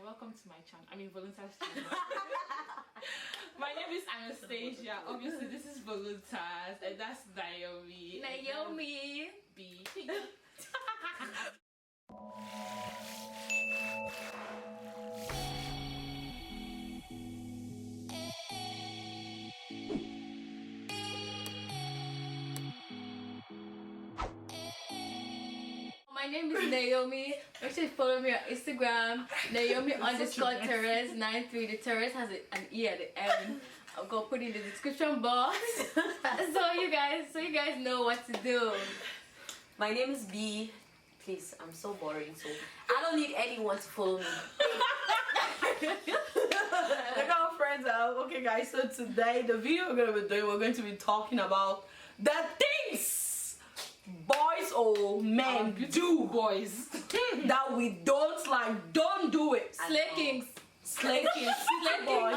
welcome to my channel. I mean, Voluntas channel. My name is Anastasia. Obviously, this is Voluntas, and that's Naomi. Naomi. B. My name is Naomi. Make sure you follow me on Instagram. Naomi_Terrace93. The Terrace has an E at the end. I'm gonna put it in the description box. so you guys know what to do. My name is B. Please, I'm so boring, so I don't need anyone to follow me. Look our friends out. Okay guys, so today the video we're going to be talking about the things boys or men do boys that we don't like. Don't do it. Slackings. Boys.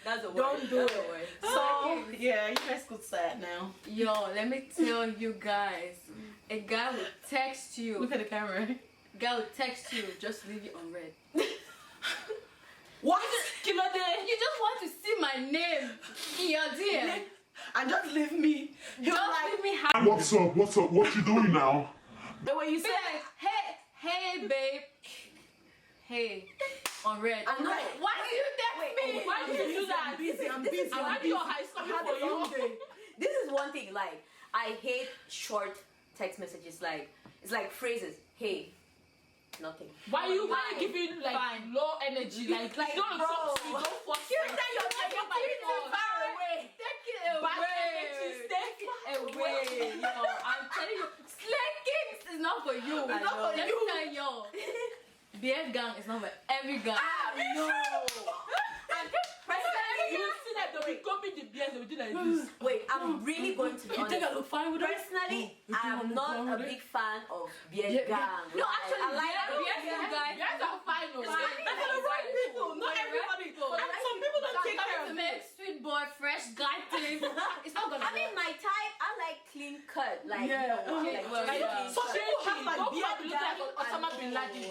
That's a word. Don't do That's it. a word. So yeah, you guys could say it now. Yo, let me tell you guys. A guy will text you. Look at the camera. Guy will text you, just leave it on red. What? You just want to see my name in your DM. And just leave me. You're Just like, leave me happy. What's up? What's up? What you doing now? the way you Be say like, hey, babe. Hey, on red. I'm not. Why do you text me? Why do you do that? I'm busy. I'm busy. I want your high school I had for a long you. day. This is one thing. Like, I hate short text messages. Like, it's like phrases. Hey, nothing. Why you Fine. giving like Fine. low energy? Like Like, don't bro. talk to me, don't force me. You say you're taking my phone. far away. Take it Bad away. energy, take it Away. Yo, I'm telling you, slackings is not for you. It's not for Let me you. tell yo, beer gang is not for every gang. No. You see that they'll be copying the beers, they'll do like this. Wait, I'm really going to be You think I honest. look fine with it? Personally, You think I I'm look not fine a with big it? fan of beer Yeah, gang. No, actually, I like beers you guys. Beers are fine, no. That's for the right people. Not everybody. And some people don't take care to of make it. sweet boy, fresh guy thing. It's not gonna I mean, work. my type, I like clean cut. Like, Yeah. you know, Okay, like, well, just yeah. clean Some cut. people have like Don't beer come look like gang. Osama bin Laden.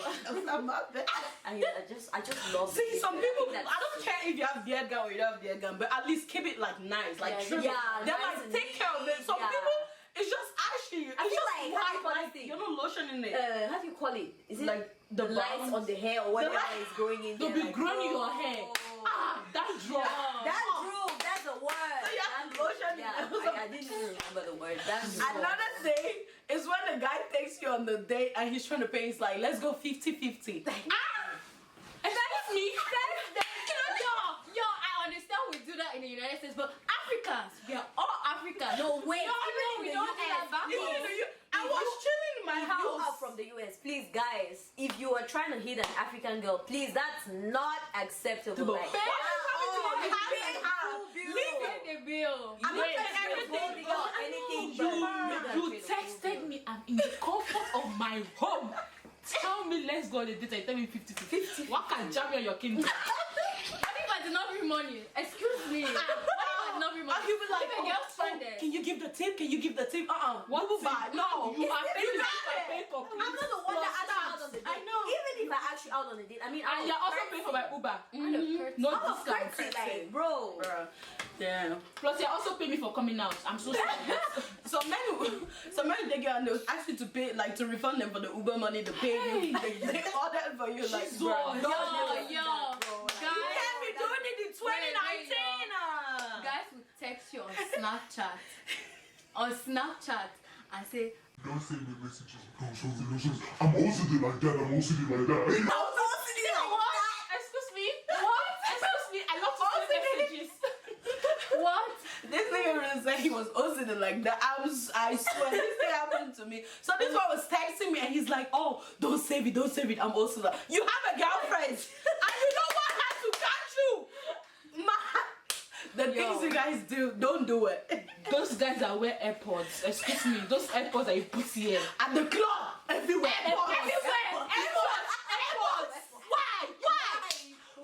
I just love See, it. some I people, think I that's- don't care if you have beer gun or you don't have beer gun, but at least keep it like nice, like Yeah, trim. yeah, They're nice like, and take care of it. Some yeah. people, it's just ashy. It's I feel just like, white, how do you call like, this thing? you're not lotioning it. How do you call it? Is it Like the lights balm. on the hair or whatever light- is going in They'll there? be like, growing bro. your hair. Ah, that drop. That drool, that's a word. So you have That's- lotion in yeah, it. I didn't even remember the word. That's drool. Another day is when the guy takes you on the date and he's trying to pay. He's like, let's go 50-50. Excuse me. Yo, I understand we do that in the United States, but Africans, we are all Africans. No, wait. No, even we in the don't do that US, back You home. know, I was chilling in my if you are house. from the US, please, guys, if you are trying to hit an African girl, please, that's not acceptable. Like, Why are you coming to oh, my you house pay and full bill. leave Pay the bill. I'm not Wait, saying everything. Holding out anything You but texted me. I'm in the comfort of my home. Tell me, let's go on a date. And tell me 50-50. What can jam you on your kingdom? What if I did not bring money? Excuse me. What if I did not bring money? And he'll be like, If a girl stranded. can you give the tip? Can you give the tip? What Move tip? back. No. You are paying got for it. pay for I'm not the one that asked you out on the date. I know. Even if I ask you out on the date, I mean, And you're also paying for my Uber. No I'm a discount. courtesy, like, bro. Bruh. Yeah. Plus, you're also paying me for coming out. I'm so sorry. Some men they get and they'll ask you to pay, like to refund them for the Uber money to pay you. They order for you, like, Jesus. bruh, don't do it. Yo, You guys, can't be doing it in 2019. guys will text you on Snapchat. On Snapchat and say, Don't send me messages. I'm OCD like that. I'm OCD like that. Hey, Excuse me. What? Excuse me. I love to send messages. what? This nigga really said he was OCD like that. I swear, this thing happened to me. So this one was texting me and he's like, oh, don't save it, don't save it. I'm OCD. You have a girlfriend and you don't want her to catch you. The things you guys do, don't do it. Those guys that wear AirPods. Excuse me. Those AirPods that you put here. At the club, everywhere. Everywhere. AirPods. Why?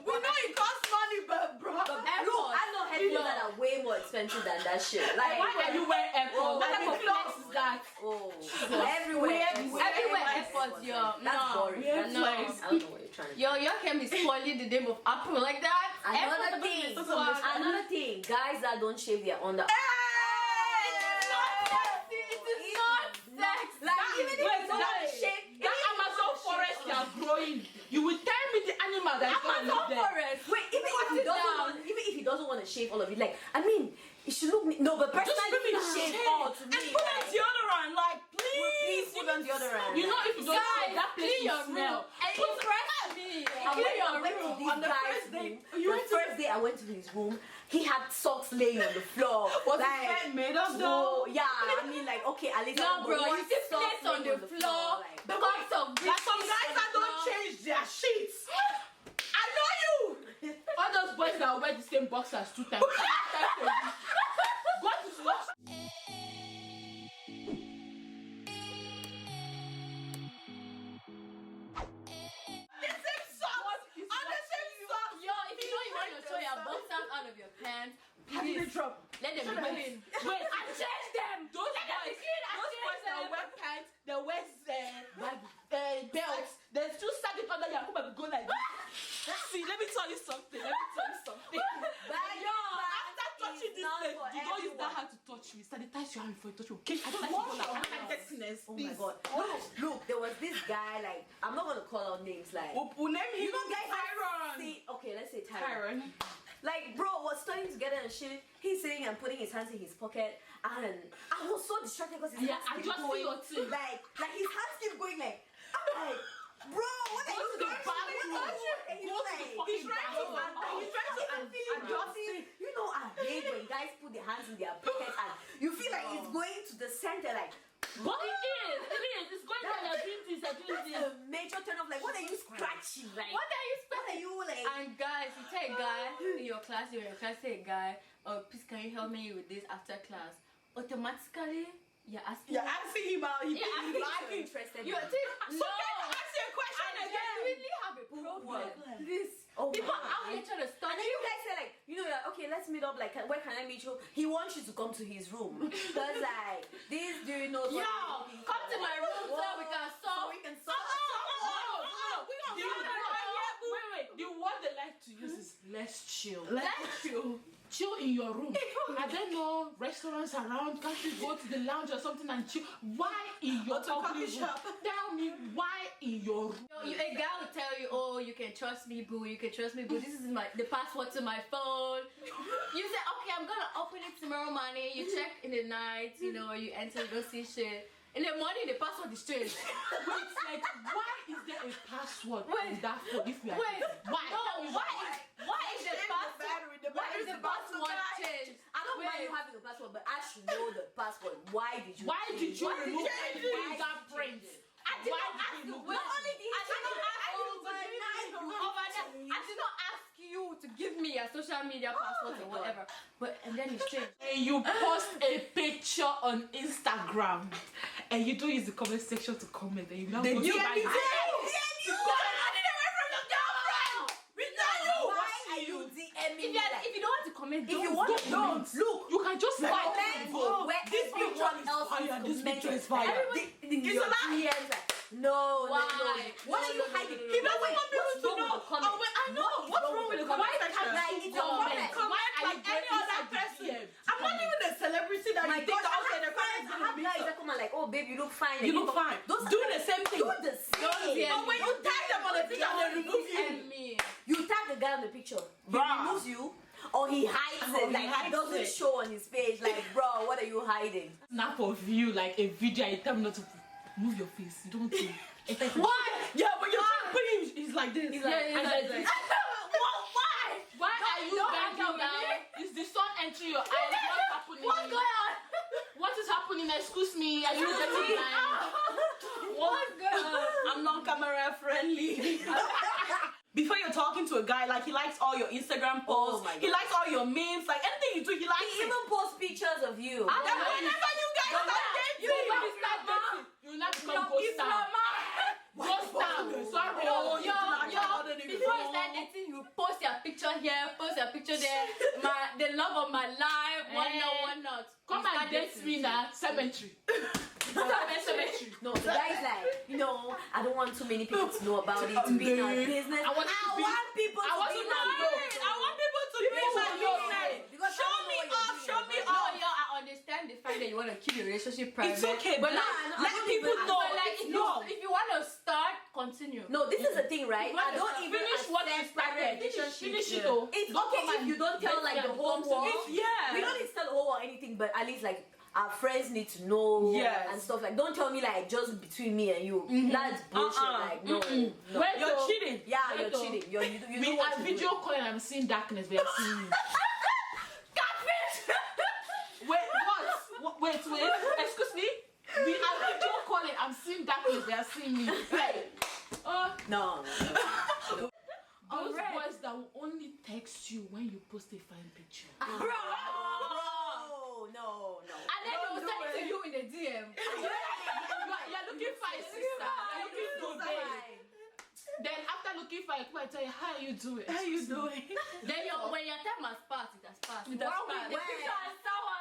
We know it costs money, but bro. Look, I know headphones that are way more expensive than that shit. Like, why are you wearing AirPods? What type of flex is that? Oh, everywhere. Everywhere AirPods, yo. That's boring. That's no. I don't know what you're trying to do. Yo can't be spoiling the name of Apple like that. Another thing, guys that don't shave their under. It is not sex. Like, even if you don't want to shave, That Amazon forest you are growing, you will tell me the animal that's going to live there. forest. wait, even if he doesn't want to shave all of it, like, I mean, it should look no, but personally, he shave all to me. And put on deodorant, like, please. Put on deodorant. You know, if you don't shave, that place Clean your will smell. room. And impress me. I went to this On the guy's first day, room. you The went to first day I went to his room, he had socks laying on the floor. Was like, his bed made of no, though? yeah, I mean, like, okay, at least No, bro, you see socks plates on laying the floor. like, Cups of Like some guys that don't change their sheets. I know you. All those boys that wear the same boxers 2 times. What is what? Yo, if you know you want to show your boxers out of your pants, please let them be clean. Wait, I changed them. Those boys that wear pants, they wear belts. They still sag it under your home and go like this. See, let me tell you something. but After touching this not place, for you don't use that everyone. hand to touch me. Sanitize your hand before you touch me. Okay? I don't like people like dirtiness. Oh my god. Look, there was this guy, like, I'm not gonna call out names, like, We'll name him you know, guys Tyron. see, okay, let's say Tyron. Tyron. Like, bro was studying together and shit. He's sitting and putting his hands in his pocket, and I was so distracted because his Yeah, hands I keep just going. see your thing. Like his hands keep going like, I'm like, bro, what are Go you to the doing? bathroom. And he's Go to like, the fucking he's trying to, bathroom. he's trying to adjust it. You know, I hate when guys put their hands in their pockets and you feel like it's going to the center, like. But it is. It's going to the dream. That's a major turn off. Like, what are you scratching? Like, What are you what are you like? And guys, you tell a guy in your class, say a guy, oh, please can you help me with this after class? Automatically, you're asking. You're asking him out. He Yeah, thinks he's You're liking. interested. You in think it. no? Ask you a question I again. genuinely have a problem. This Oh people my out here trying to And study. then you guys say like, you know, like, okay, let's meet up. Like, where can I meet you? He wants you to come to his room. Cause like, this dude knows. Yo, what he's looking come for. to my room so we can So solve. we can solve. Wait. The word they like to use is let's chill. Let's chill. Chill in your room. I don't know, restaurants around, can't you go to the lounge or something and chill? Why in your coffee room? shop. Tell me why in your room? A guy will tell you, oh, you can trust me, boo. You can trust me, boo. This is the password to my phone. You say, okay, I'm gonna open it tomorrow morning. You check in the night, you know, you enter, you don't see shit. In the morning, the password is changed. Wait, like, why is there a password Wait. in that phone if you are Wait, why? no, Tell me why is the password? The Why is the password changed? I don't mind you Wait. having the password, but I should know the password. Why did you? Why did you Why remove change it? my fingerprint? I did Why not did ask you you. remove Not it? only did I did not ask you overnight. I did not ask you to give me your social media password or whatever. But and then it's changed. And you post a picture on Instagram and you don't use the comment section to comment and you now go to my If you don't want to comment, If you don't. want to don't. look, You can just comment fight. where This everyone picture is else fire, this is picture is commenting. fire. It's a lie. DMs like, no. Why? What are you No, hiding? no, He no, doesn't no. want people to know. Oh, wait, I know. What's wrong with the comment section? Like, it's a Comment. comment. Comment Why are like you any going other inside the person. DM? I'm not even a celebrity that My you think God, that okay, the I comment have guys that come and like, oh babe, you look fine. You look fine. Those Do the same thing. do the same. DM But when you tag them on the picture, they remove you. And me. You tag the guy on the picture, he Bruh. removes you, or he hides Or it. he Like, hides it doesn't it. show on his page. Like, bro, what are you hiding? Snap of you like a video and you tell me not to move your face. You don't do. Why? Yeah, but you're trying to put him. He's like this. He's like, Yeah, and he's then- like- Why? Why are you don't bending hang out down? with Is the sun entering your eyes? What's happening? What's going on? What is happening? Excuse me. Are you getting blind? What's going on? I'm not camera friendly. Before you're talking to a guy, like he likes all your Instagram posts, Oh my he God. likes all your memes, like anything you do, he likes He it. even posts pictures of you. And whenever you guys start dating, You will start dating. You will not become ghost star. Ghost star. Sorry. Oh, Yo, you like yo, other than before you before. start dating, you post your picture here, post your picture there. The love of my life, whatnot. Come and date me now, cemetery. Cemetery. No, the guy's like, I don't want too many people to know about it, to be in our business. I want people to be in our business. Show me off. No, I understand the fact that you want to keep your relationship private. It's okay, but let people know. If you want to start, continue. No, this is the thing, right? I don't even finish what you started. Finish it though. It's okay if you don't tell like the whole world. Yeah. We don't need to tell the whole world anything, but at least like our friends need to know and stuff. Like, don't tell me like just between me and you. That's bullshit. Like, no. You're cheating. Yeah, you're cheating. You know We what are to do. video calling. I'm seeing darkness. We are seeing you. Wait. Excuse me. We are video calling. I'm seeing darkness. They are seeing me. Hey. No. Those boys that will only text you when you post a fine picture. Bro, no. And then they will send it to you in the DM. You're looking fine, sister. You're looking good, babe. Then after looking fine, I tell you, how are you doing? Then when your time has passed, it has passed. It has passed. The picture has sour.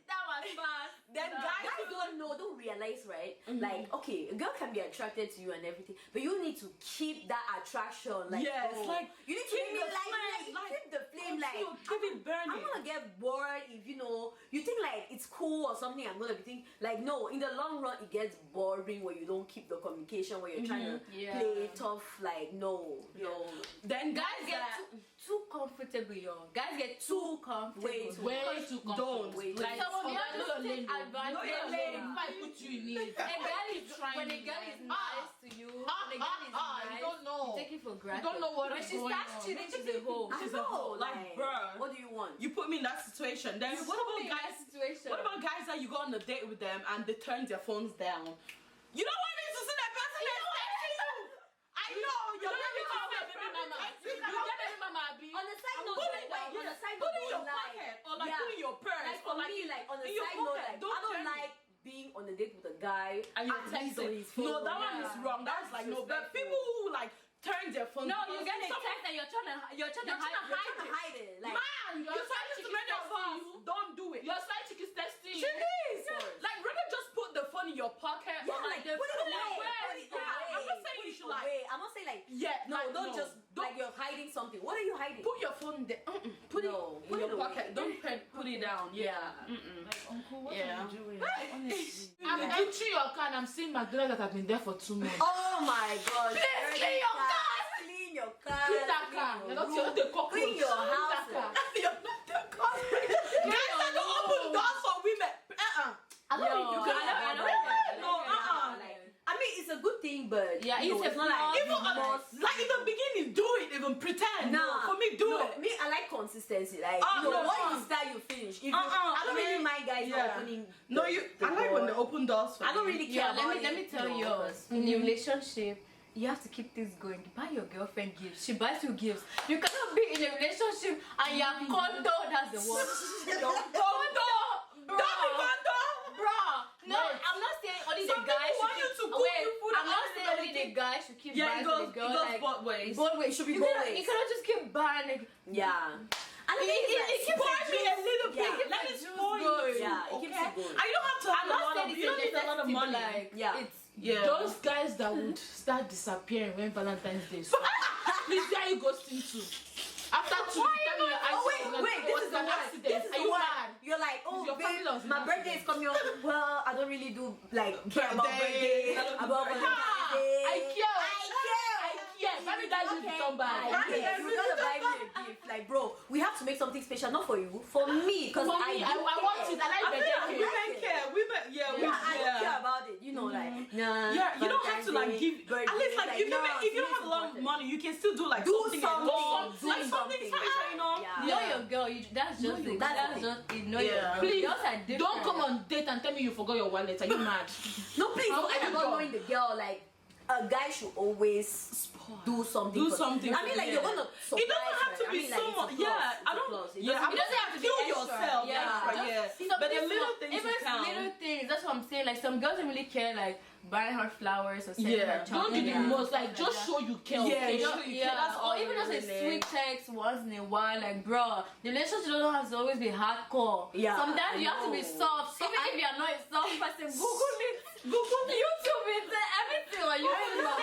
That was passed. Then guys don't realize, right? Like, okay, a girl can be attracted to you and everything, but you need to keep that attraction. Like, you need to keep keep the flame, like, keep it burning. I'm gonna get bored if you think like it's cool or something. I'm gonna be thinking like, no. In the long run, it gets boring when you don't keep the communication, when you're trying to play tough. Like, no. Then guys get too comfortable, yo. Guys get too comfortable. Way too comfortable. Like, some of you just take advantage. If I put you in it, when a girl is nice to you, when a girl is nice, you don't know. You take it for granted. You don't know what when is she going starts on. cheating, she's a hoe. She's a hoe. Like, bruh. What do you want? You put me in that situation. Then what about guys that you go on a date with them and they turn their phones down? You don't want me to see that person that's texting you. I know. You're not baby mama. On the side note, put it in your pocket or like put it in your purse. Like, for me, like on the side note, like, I don't like being on a date with a guy and you're texting his phone. No, that one is wrong. That's like no. But people who like turn their phone. No, you get a text and you're trying to hide it. Like, man, you're trying to make your phone. Don't do it. Your side chick is texting. She is. Like, rather just put the phone in your pocket. yeah, or like put it away. I'm not saying you should like. I'm not saying like. Yeah, No, don't just like you're hiding something. What are you hiding? Put your phone there. Put it in your pocket. Don't put it down. Yeah. Like, uncle, what Yeah. are you doing? Honestly. I'm entering your car and I'm seeing McDonald's that have been there for 2 months. Oh my God! Please clean your car. Clean your car. Clean that car. You're not the cockroach. Clean your house. You're not the cockroach. Guys that don't open doors for women. I don't No, I mean, it's a good thing, but yeah, it's it's not not like Even like in the beginning, do it. Even pretend. Nah, For me, do it. Me, I like consistency. Like, No, what you start, you finish. If I don't really mind guys not opening. No, I like when they open doors for I don't me. really care about it. let me tell you, in a relationship, you have to keep things going. Buy your girlfriend gifts. She buys you gifts. You cannot be in a relationship and your condo. That's the word. Condo. Don't be condo. Bro, no, I'm not saying only the guys want you to cook you food I'm and not saying only the guys should keep buying to the girl. It goes Like, both ways. Both ways. Should be you both cannot, ways. you cannot just keep buying. Like, Yeah. And the thing is, it keeps Spoil me a little bit. Yeah. Let it spoil going. you. Yeah, it keeps it going. And you don't have to have I'm a not lot saying of. You don't need a lot of money. Like, Yeah. it's Those guys that would start disappearing when Valentine's Day. So, please, where are you ghosting to? After 2 tell me your Oh wait, this is the an one. accident. This is Are the you one. mad? You're like, oh Your family babe, loves my an birthday is coming up. Well, I don't really do like care about Birthday. birthdays, about Valentine's Day. I care. I Yes, maybe that you become bad. You gotta buy me a gift. Like, bro, we have to make something special, not for you, for me. Because For me, I want it. I like I feel like birthday women cake. care. Women, I don't care about it. You know, like, nah. Yeah, you don't have to like Valentine's give. Day, At least like if you don't have a lot of money, you can still do like Do something at something. home. Do Like something something. special, you know. Yeah. know your girl. That's just it. That's just it. Know your girl. Please, Girls are different. don't come on date and tell me you forgot your wallet. Are you mad? No, please, How forget are you about done? knowing the girl. Like, a guy should always do something. Do for- something I mean, for like, them. you're gonna. It doesn't have to surprise her. I be mean, like, so it's a much. plus. Yeah, It's I a don't. plus. It Yeah, doesn't- I'm not saying kill yourself. Yeah, Yeah. just Yeah. But the little things even count. little things. That's what I'm saying. Like some girls don't really care, like buying her flowers or sending her Don't chocolate. do the most. Like just show you care. Okay? Yeah, Show you care. That's all or even just a really sweet text once in a while, like bro, the relationship doesn't have to always be hardcore. Yeah, sometimes you have to be soft. Even if you're not a soft person, Google it, Google YouTube it, everything on YouTube, man.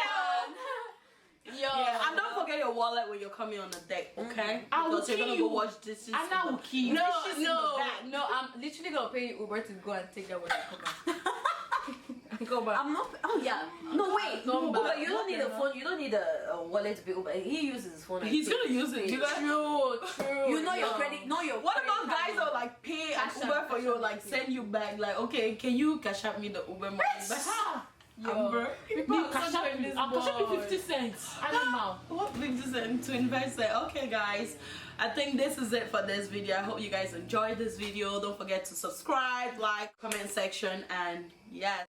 Yo. Yeah, and don't forget your wallet when you're coming on the deck, okay? I will Because you're gonna kill go you. watch this. And I will kill you. No, I'm literally gonna pay you Uber to go and take that when I come back. Go back. I'm not. Oh yeah. No wait. Come Uber, back. you don't need a phone. You don't need a wallet to be Uber. He uses his phone. And He's pay. gonna use it. You guys True. You know your credit. Know your. What credit about card guys number. that like pay Cash an Uber app, for you, like send you back? Like, okay, can you cash out me the Uber money back? Amber. Me, cash out me. I'll cash out me 50 cents. I don't know. What 50 cents to invest there? Okay, guys, I think this is it for this video. I hope you guys enjoyed this video. Don't forget to subscribe, like, comment section, and yes.